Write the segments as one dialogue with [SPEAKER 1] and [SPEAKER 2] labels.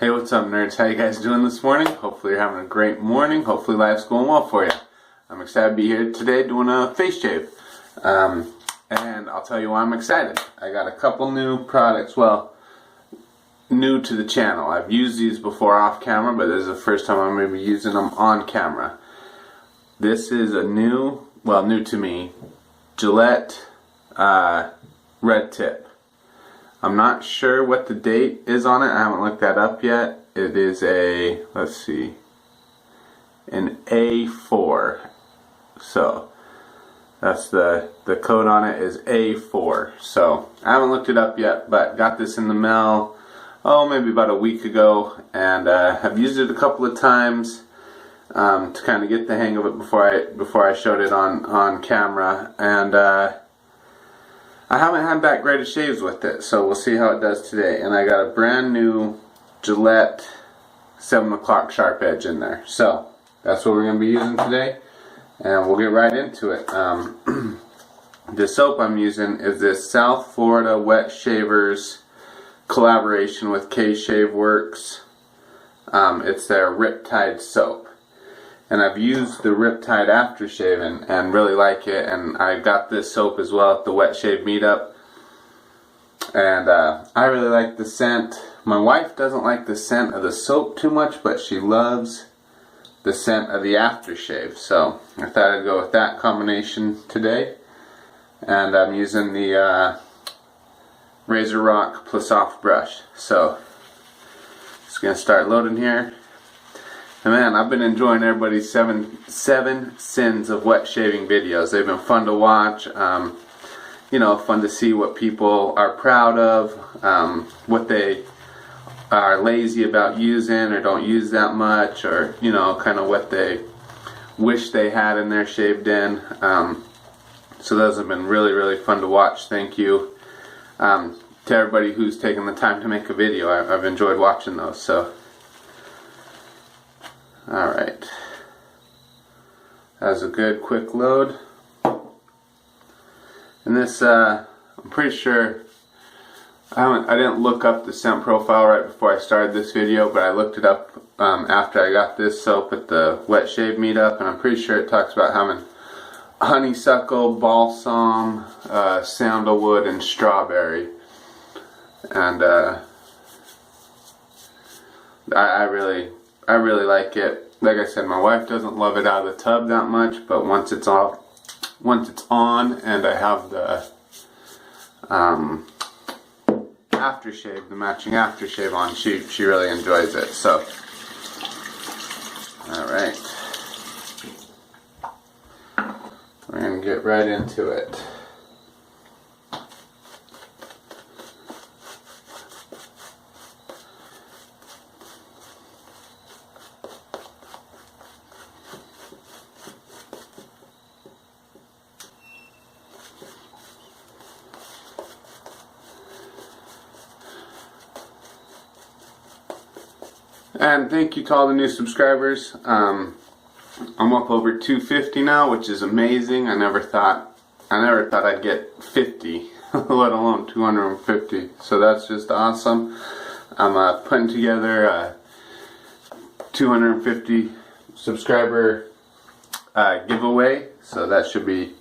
[SPEAKER 1] Hey, what's up, nerds? How you guys doing this morning? Hopefully you're having a great morning. Hopefully life's going well for you. I'm excited to be here today doing a face shave. And I'll tell you why I'm excited. I got a couple new products, well, new to the channel. I've used these before off camera, but this is the first time I'm going to be using them on camera. This is a new to me, Gillette red tip. I'm not sure what the date is on it. I haven't looked that up yet. It is a, let's see, an A4. So that's the code on it is A4. So I haven't looked it up yet, but got this in the mail, maybe about a week ago, and have used it a couple of times to kind of get the hang of it before I showed it on camera, and I haven't had that great of shaves with it, so we'll see how it does today. And I got a brand new Gillette 7 o'clock sharp edge in there. So that's what we're going to be using today, and we'll get right into it. The soap I'm using is this South Florida Wet Shavers collaboration with K-Shaveworks. It's their Riptide soap. And I've used the Riptide aftershave and really like it, and I got this soap as well at the Wet Shave meetup, and I really like the scent. My wife doesn't like the scent of the soap too much, but she loves the scent of the aftershave, so I thought I'd go with that combination today. And I'm using the Razor Rock Plus Soft brush, so just gonna start loading here. And man, I've been enjoying everybody's seven sins of wet shaving videos. They've been fun to watch. You know, fun to see what people are proud of, what they are lazy about using or don't use that much, or you know, kind of what they wish they had in their shaved in. So those have been really fun to watch. Thank you to everybody who's taken the time to make a video. I've enjoyed watching those. So. Alright, that was a good quick load. And this, I'm pretty sure, I didn't look up the scent profile right before I started this video, but I looked it up after I got this soap at the Wet Shave meetup, and I'm pretty sure it talks about having honeysuckle, balsam, sandalwood, and strawberry. And I really like it. Like I said, my wife doesn't love it out of the tub that much, but once it's on and I have the aftershave, the matching aftershave on, she really enjoys it. So, alright, we're going to get right into it. And thank you to all the new subscribers. I'm up over 250 now, which is amazing. I never thought I'd get 50, let alone 250. So that's just awesome. I'm putting together a 250 subscriber giveaway, so that should be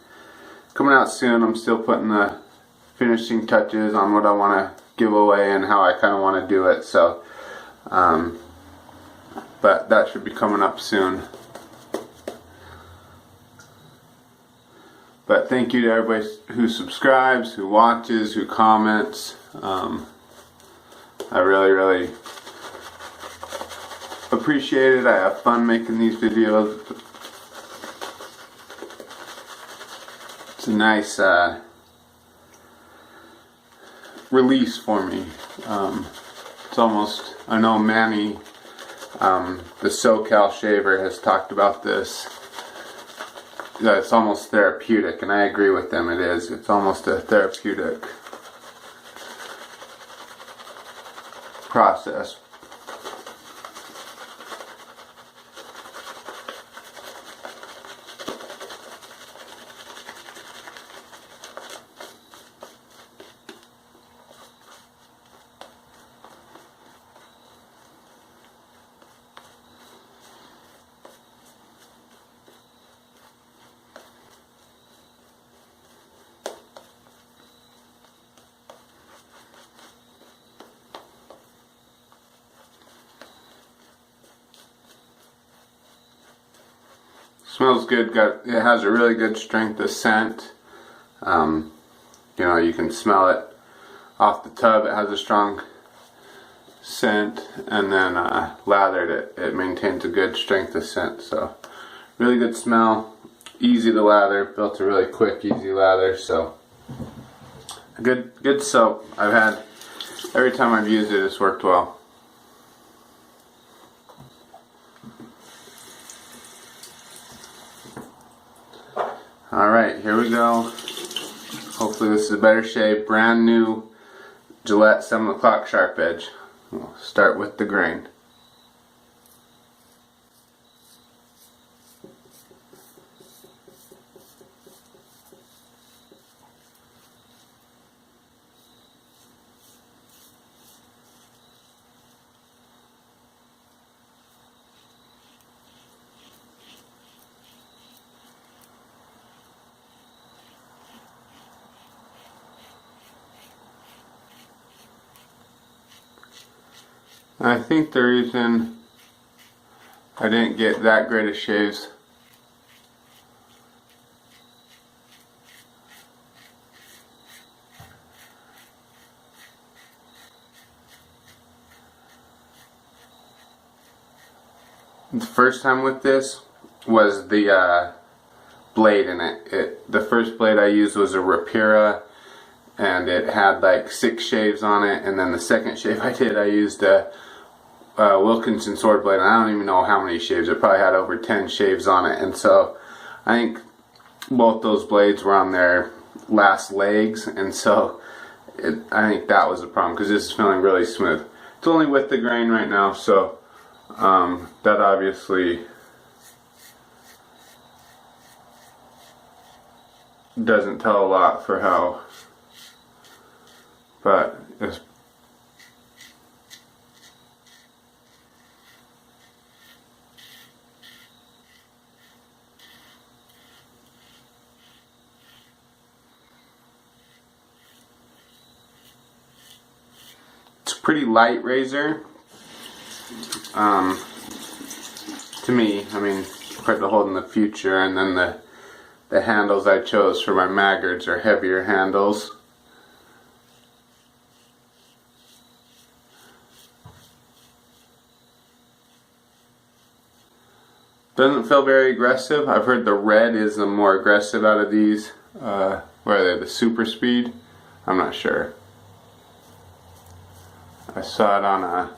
[SPEAKER 1] coming out soon. I'm still putting the finishing touches on what I want to give away and how I kind of want to do it. So. But that should be coming up soon. But thank you to everybody who subscribes, who watches, who comments. I really appreciate it. I have fun making these videos. It's a nice release for me. It's almost, I know Manny, the SoCal shaver, has talked about this. That it's almost therapeutic, and I agree with them. It is. It's almost a therapeutic process. Smells good. It has a really good strength of scent. You know, you can smell it off the tub. It has a strong scent, and then lathered it maintains a good strength of scent. So really good smell, easy to lather, built a really quick, easy lather. So a good soap. I've had every time I've used it, it's worked well. Alright, here we go. Hopefully this is a better shave. Brand new Gillette 7 o'clock sharp edge. We'll start with the grain. I think the reason I didn't get that great of shaves the first time with this was the blade in it. The first blade I used was a Rapira, and it had like 6 shaves on it, and then the second shave I did, I used a Wilkinson sword blade, and I don't even know how many shaves. It probably had over 10 shaves on it, and so I think both those blades were on their last legs, and so I think that was the problem, because this is feeling really smooth. It's only with the grain right now, so that obviously doesn't tell a lot for how, but it's pretty light razor to me. I mean, compared to Hold in the Future, and then the handles I chose for my maggots are heavier handles. Doesn't feel very aggressive. I've heard the red is the more aggressive out of these. Where are they? The Super Speed? I'm not sure. I saw it on a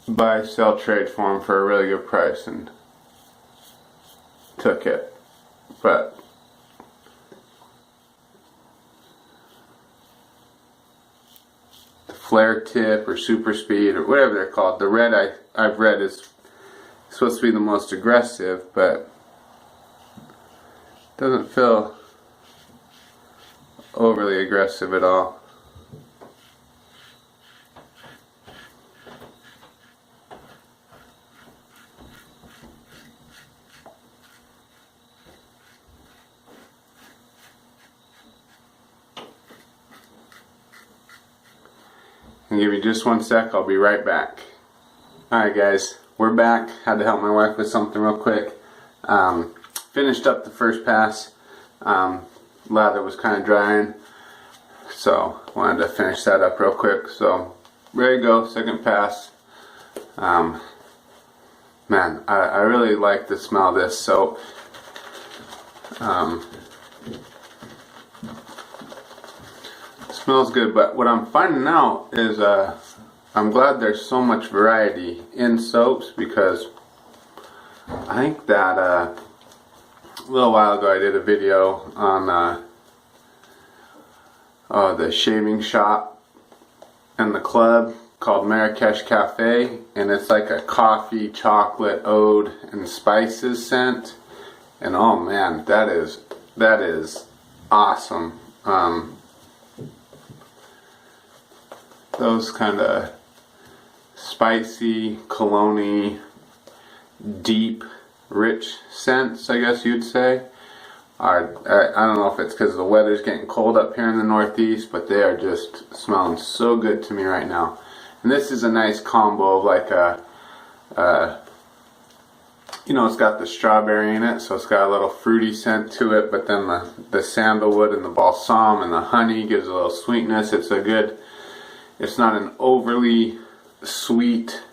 [SPEAKER 1] buy sell trade forum for a really good price and took it. But the flare tip or super speed or whatever they're called, the red I've read is supposed to be the most aggressive, but doesn't feel overly aggressive at all. And give me just one sec, I'll be right back. Alright guys, we're back. Had to help my wife with something real quick. Finished up the first pass. Lather was kind of drying, so wanted to finish that up real quick. So ready to go, second pass. Man, I really like the smell of this soap. Smells good, but what I'm finding out is I'm glad there's so much variety in soaps, because I think that a little while ago I did a video on the shaving shop and the club called Marrakesh Cafe, and it's like a coffee, chocolate, oud, and spices scent, and oh man, that is awesome. Those kind of spicy, cologne-y, deep, rich scents, I guess you'd say, are, I don't know if it's because the weather's getting cold up here in the Northeast, but they are just smelling so good to me right now. And this is a nice combo of like a You know, it's got the strawberry in it, so it's got a little fruity scent to it, but then the sandalwood and the balsam and the honey gives a little sweetness. It's not an overly sweet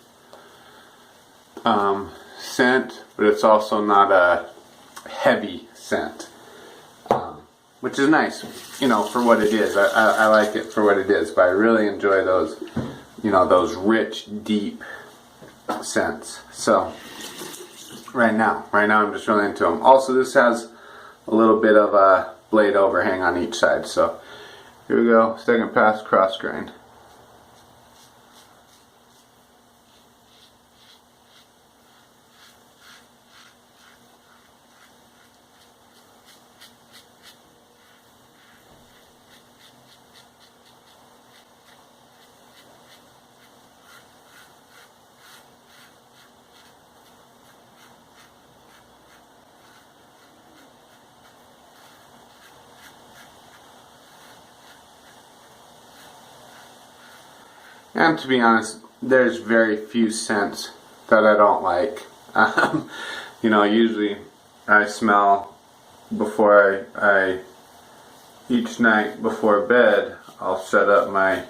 [SPEAKER 1] scent, but it's also not a heavy scent, which is nice, you know, for what it is. I like it for what it is, but I really enjoy those, you know, those rich, deep scents. So right now I'm just really into them. Also, this has a little bit of a blade overhang on each side. So here we go, second pass, cross grain. And to be honest, there's very few scents that I don't like. You know, usually I smell before each night before bed, I'll set up my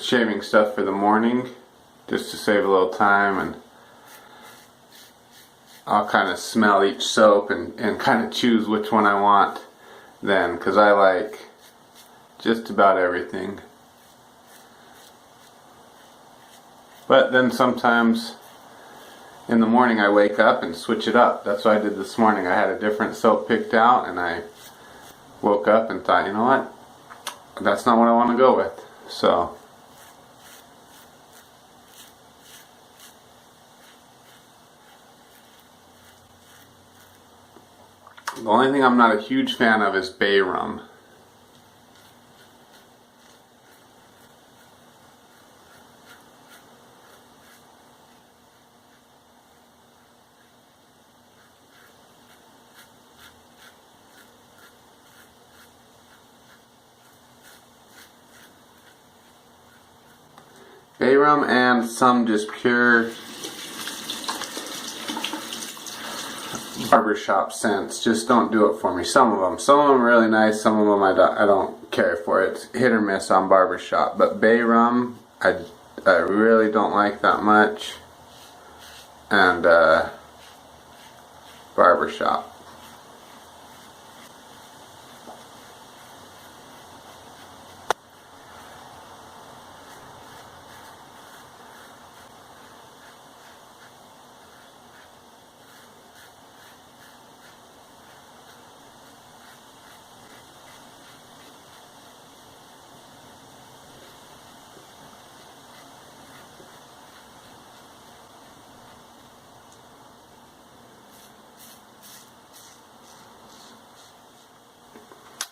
[SPEAKER 1] shaving stuff for the morning just to save a little time, and I'll kind of smell each soap and kind of choose which one I want then, because I like just about everything. But then sometimes in the morning I wake up and switch it up. That's what I did this morning. I had a different soap picked out, and I woke up and thought, you know what, that's not what I want to go with. So the only thing I'm not a huge fan of is bay rum. Bay rum and some just pure barbershop scents just don't do it for me. Some of them are really nice. Some of them I don't care for. It's hit or miss on barbershop. But bay rum, I really don't like that much. And barbershop.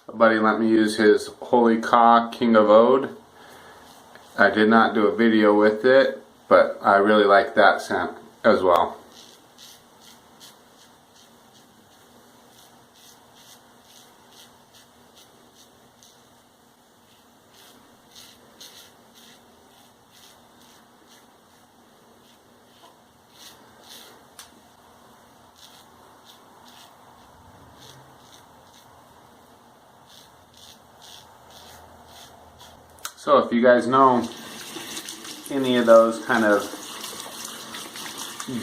[SPEAKER 1] A buddy let me use his Holy Caw King of Ode. I did not do a video with it, but I really like that scent as well. So if you guys know any of those kind of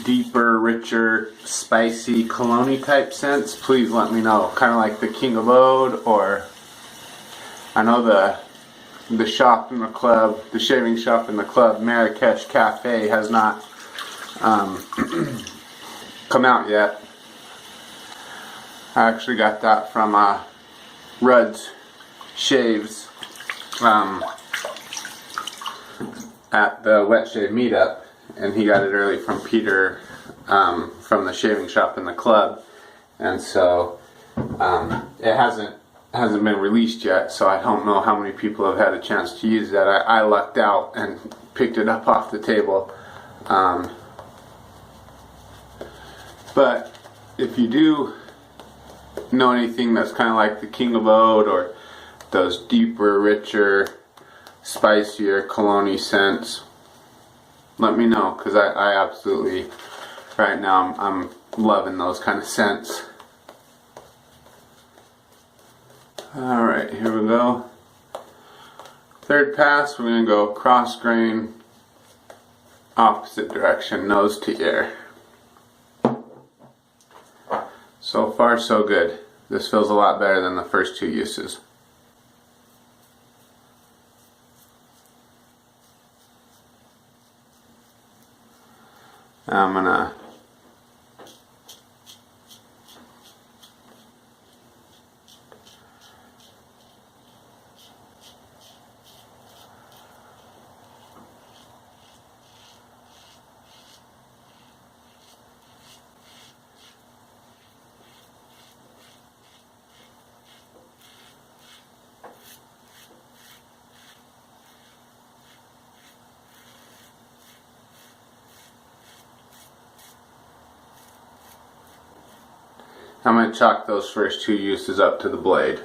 [SPEAKER 1] deeper, richer, spicy, cologne-y type scents, please let me know. Kind of like the King of Ode, or I know the shop in the club, the shaving shop in the club, Marrakesh Cafe, has not come out yet. I actually got that from Rudd's Shaves at the Wet Shave meetup, and he got it early from Peter from the shaving shop in the club, and so it hasn't been released yet, so I don't know how many people have had a chance to use that. I lucked out and picked it up off the table, but if you do know anything that's kind of like the King of Ode, or those deeper, richer, spicier cologne-y scents, let me know, because I absolutely, right now, I'm loving those kind of scents. Alright, here we go. Third pass, we're going to go cross grain, opposite direction, nose to ear. So far so good. This feels a lot better than the first two uses. Now I'm gonna chalk those first two uses up to the blade.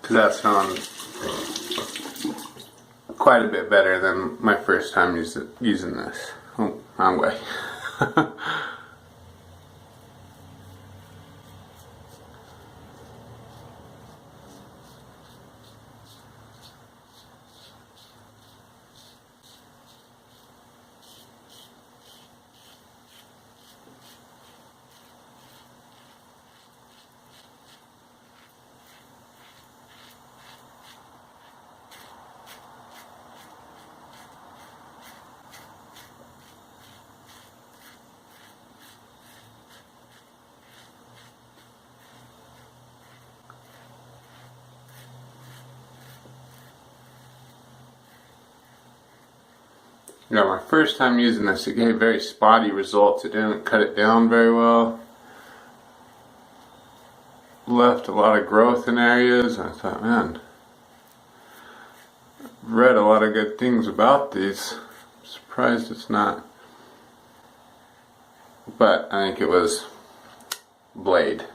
[SPEAKER 1] Because that sounds quite a bit better than my first time using this. Oh, wrong way. Yeah, my first time using this, it gave very spotty results. It didn't cut it down very well. Left a lot of growth in areas. I thought, man, I've read a lot of good things about these. I'm surprised it's not. But I think it was blade.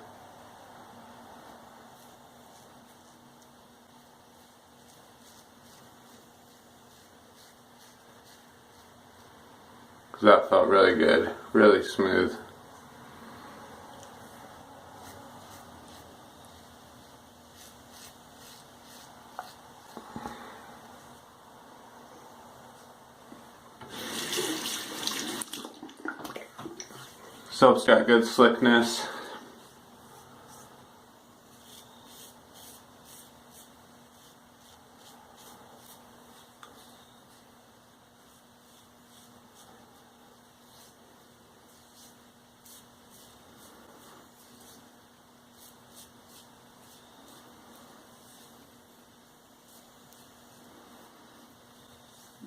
[SPEAKER 1] That felt really good, really smooth. Soap's got good slickness.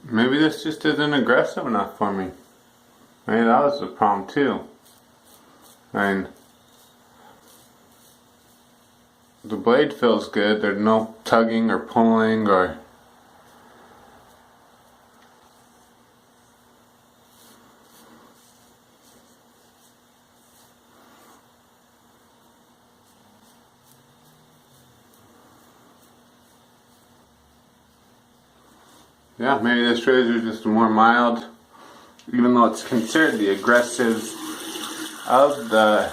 [SPEAKER 1] Maybe this just isn't aggressive enough for me. Maybe that was the problem too. I mean, the blade feels good. There's no tugging or pulling or... Yeah, maybe this razor is just more mild, even though it's considered the aggressive of the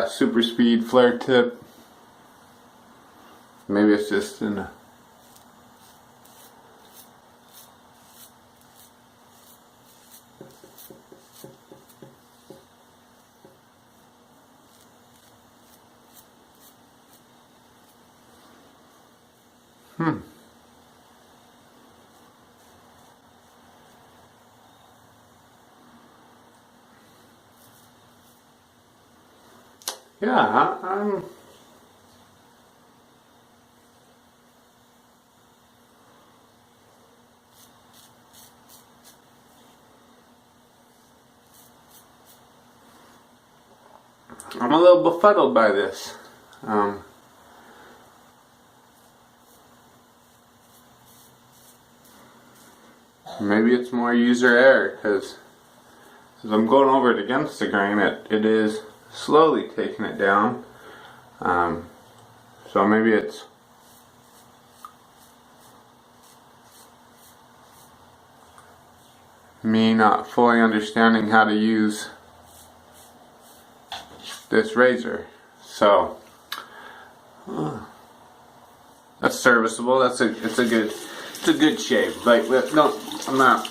[SPEAKER 1] super speed flare tip. Maybe it's just in a... Yeah, I'm a little befuddled by this. Maybe it's more user error, because as I'm going over it against the grain, it is slowly taking it down. So maybe it's me not fully understanding how to use this razor. So that's serviceable. It's a good shave. Like, no, I'm not.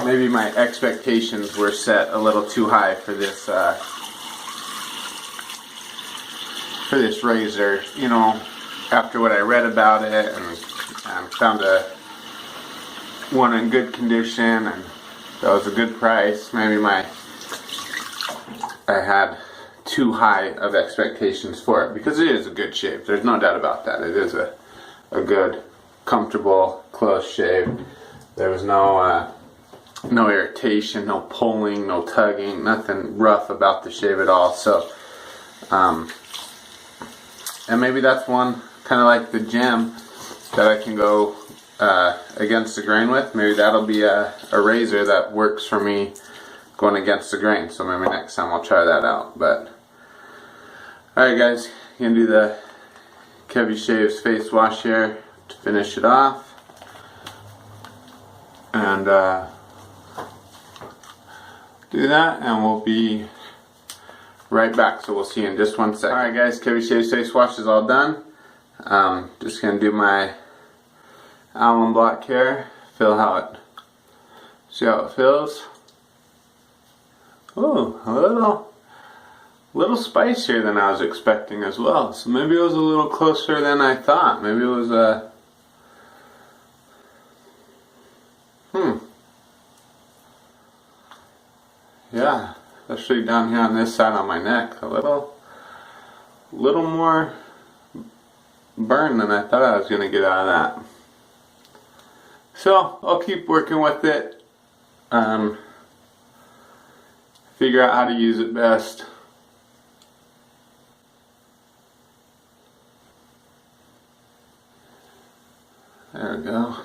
[SPEAKER 1] Maybe my expectations were set a little too high for this razor. You know, after what I read about it and found one in good condition, and that was a good price. Maybe I had too high of expectations for it, because it is a good shave. There's no doubt about that. It is a good, comfortable, close shave. There was no irritation, no pulling, no tugging, nothing rough about the shave at all. So, and maybe that's one kind of like the gem that I can go against the grain with. Maybe that'll be a razor that works for me going against the grain. So maybe next time I'll try that out. But alright guys, gonna do the Kevy Shaves face wash here to finish it off. And do that, and we'll be right back. So we'll see you in just 1 second. Alright guys, Kevy Shaves face wash is all done. Just gonna do my almond block here. See how it feels. Ooh, a little spicier than I was expecting as well. So maybe it was a little closer than I thought. Maybe it was a yeah, especially down here on this side on my neck, a little more burn than I thought I was gonna get out of that. So I'll keep working with it. Figure out how to use it best. There we go.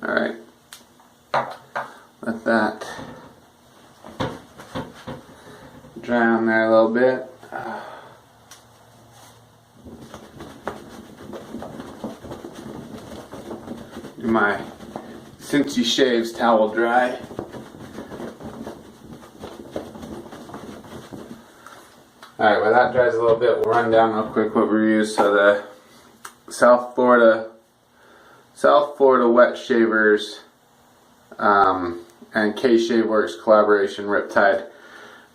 [SPEAKER 1] Alright. Let that dry on there a little bit. Do my Cincy Shaves towel dry. Alright, while that dries a little bit, we'll run down real quick what we used. So the South Florida Wet Shavers and K-Shaveworks collaboration Riptide.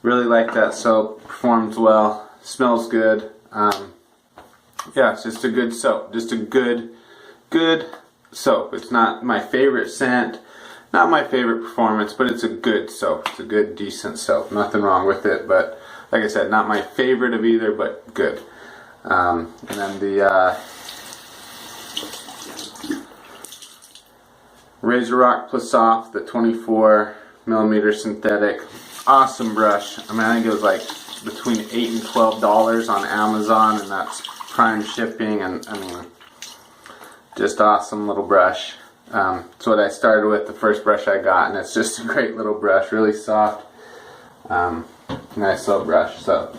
[SPEAKER 1] Really like that soap. Performs well. Smells good. Yeah, it's just a good soap. Just a good soap. It's not my favorite scent, not my favorite performance, but it's a good soap. It's a good, decent soap. Nothing wrong with it, but like I said, not my favorite of either, but good. And then the Razor Rock Plus Soft, the 24mm synthetic. Awesome brush. I mean, I think it was like between $8 and $12 on Amazon, and that's prime shipping, and I mean, just awesome little brush. It's what I started with, the first brush I got, and it's just a great little brush, really soft. Nice little brush. So,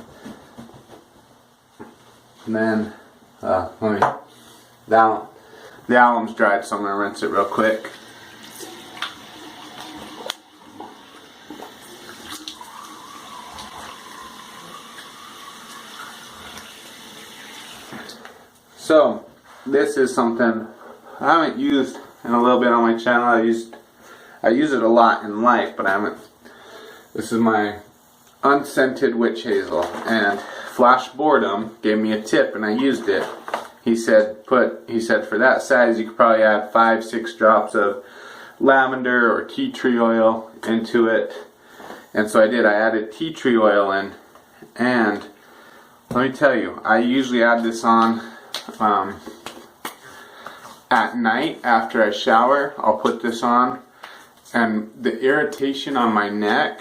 [SPEAKER 1] and then the alum's dried, so I'm gonna rinse it real quick. So this is something I haven't used in a little bit on my channel. I use it a lot in life, but I haven't. This is my unscented witch hazel, and Flash Boredom gave me a tip, and I used it. He said for that size you could probably add 5-6 drops of lavender or tea tree oil into it. And so I did. I added tea tree oil in, and let me tell you, I usually add this on at night after I shower. I'll put this on, and the irritation on my neck,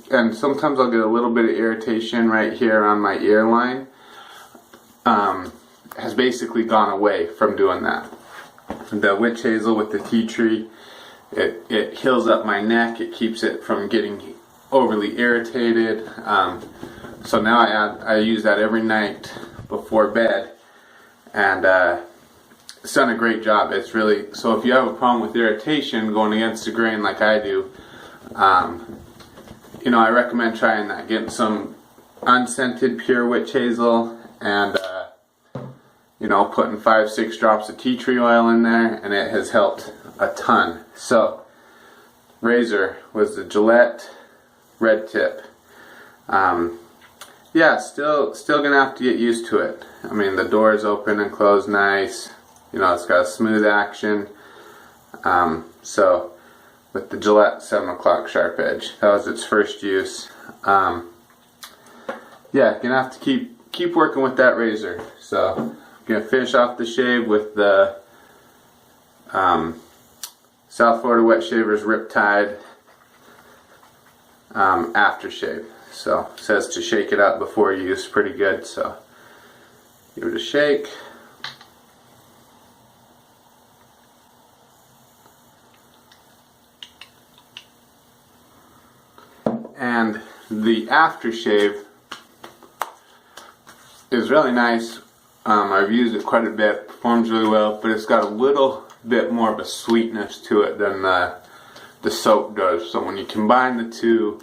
[SPEAKER 1] and sometimes I'll get a little bit of irritation right here on my ear line, has basically gone away from doing that. The witch hazel with the tea tree, it heals up my neck. It keeps it from getting overly irritated. So now I use that every night before bed, and it's done a great job. It's really, so if you have a problem with irritation going against the grain like I do, you know, I recommend trying that. Getting some unscented pure witch hazel and you know, putting 5-6 drops of tea tree oil in there, and it has helped a ton. So razor was the Gillette red tip. Yeah, still gonna have to get used to it. I mean, the doors open and close nice. You know, it's got a smooth action. So with the Gillette 7 o'clock sharp edge, that was its first use. Yeah, gonna have to keep working with that razor. So I'm gonna finish off the shave with the South Florida Wet Shavers Riptide aftershave. So it says to shake it up before use, pretty good. So give it a shake. And the aftershave is really nice. I've used it quite a bit, performs really well, but it's got a little bit more of a sweetness to it than the soap does. So when you combine the two,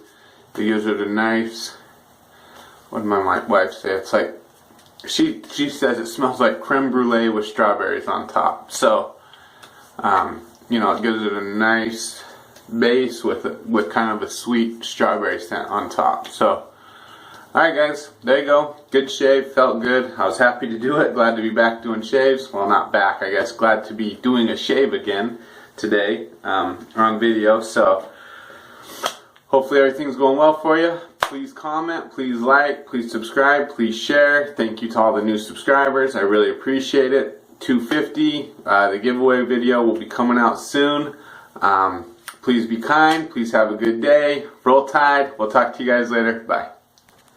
[SPEAKER 1] it gives it a nice, what did my wife say? It's like, she says it smells like creme brulee with strawberries on top. So, you know, it gives it a nice base with kind of a sweet strawberry scent on top. So, alright guys, there you go. Good shave, felt good. I was happy to do it. Glad to be back doing shaves. Well, not back, I guess. Glad to be doing a shave again today, on video. So, hopefully everything's going well for you. Please comment, please like, please subscribe, please share. Thank you to all the new subscribers. I really appreciate it. 250, the giveaway video will be coming out soon. Please be kind. Please have a good day. Roll Tide. We'll talk to you guys later. Bye.